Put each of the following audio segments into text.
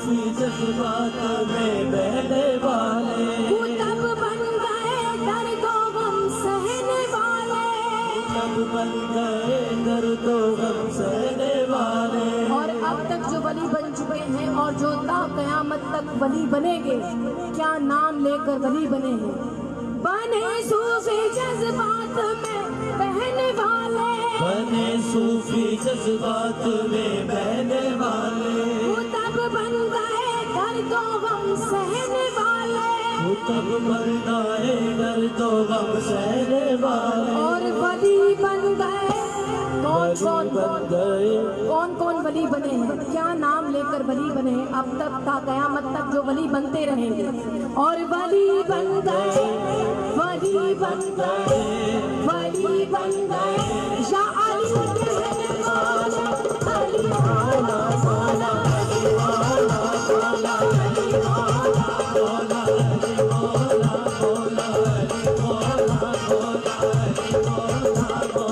सूफी जज्बात में बहने वाले, तब बन गए दर्दो गम सहने वाले, तब बन गए दर्दो गम सहने वाले। और अब तक जो वली बन चुके हैं और जो ता कयामत तक वली बनेंगे, क्या नाम लेकर वली बने हैं? बने सूफी जज्बात में बहने वाले, बने सूफी जज्बात में बहने वाले, तब बन गए दर्दो गम सहने वाले, तब बन गए दर्दो गम सहने वाले। और वली बन गए कौन कौन वली बने हैं? क्या नाम लेकर वली बने हैं? अब तक ता कयामत तक जो वली बनते रहेंगे। और वली बन गए, वली बन गए, वली बन गए या अली कहने वाले, अली मौला मौला, अली मौला मौला, अली मौला मौला, अली मौला मौला, अली मौला मौला, अली मौला मौला।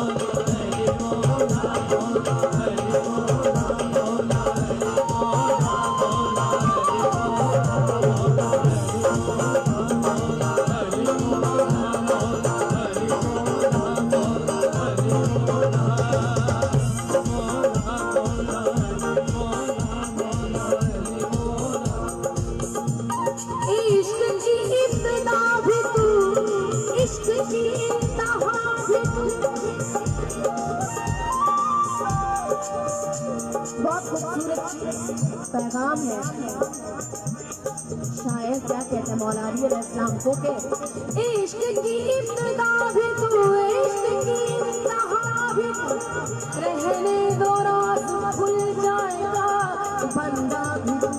बहुत खूबसूरत पैगाम है। शायर क्या कहते हैं मौला अली अलैहिस्सलाम को के इश्क की इब्तिदा भी तू, इश्क की इंतहा भी तू, रहने दो राज खुल जाएगा बंदा भी तू।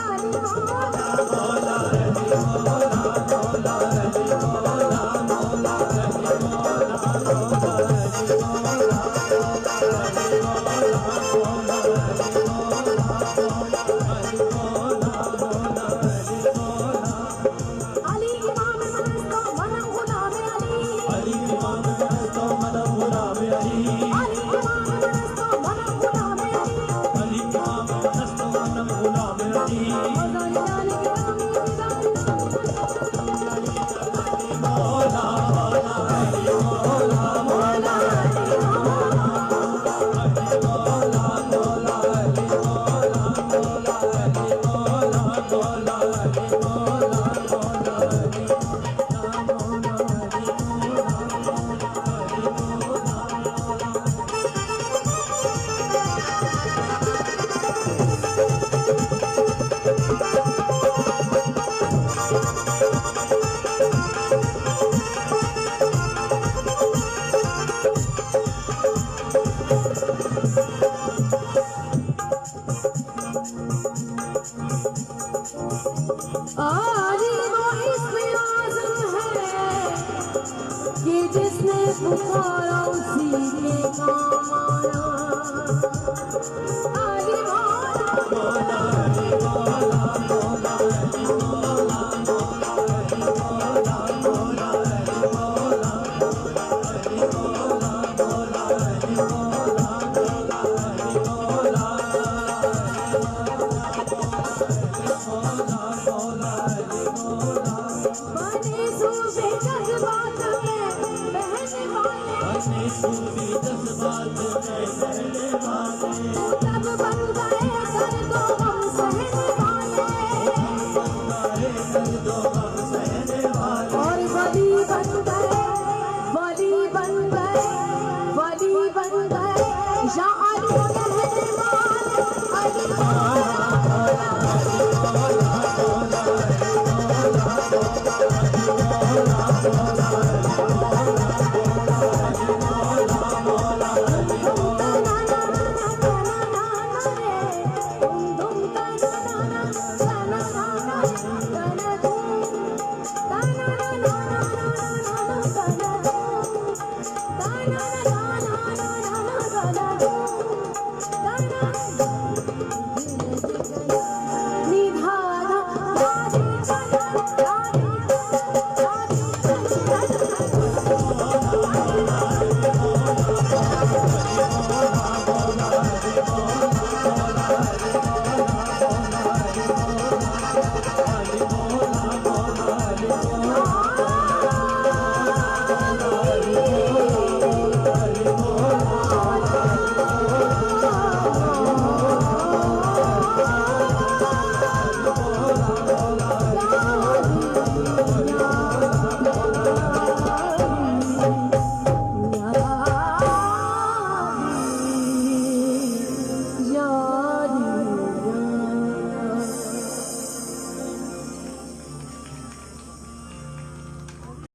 अली मौला मौला, अली मौला मौला, अली मौला मौला, अली मौला मौला, अली मौला जिसने पुकार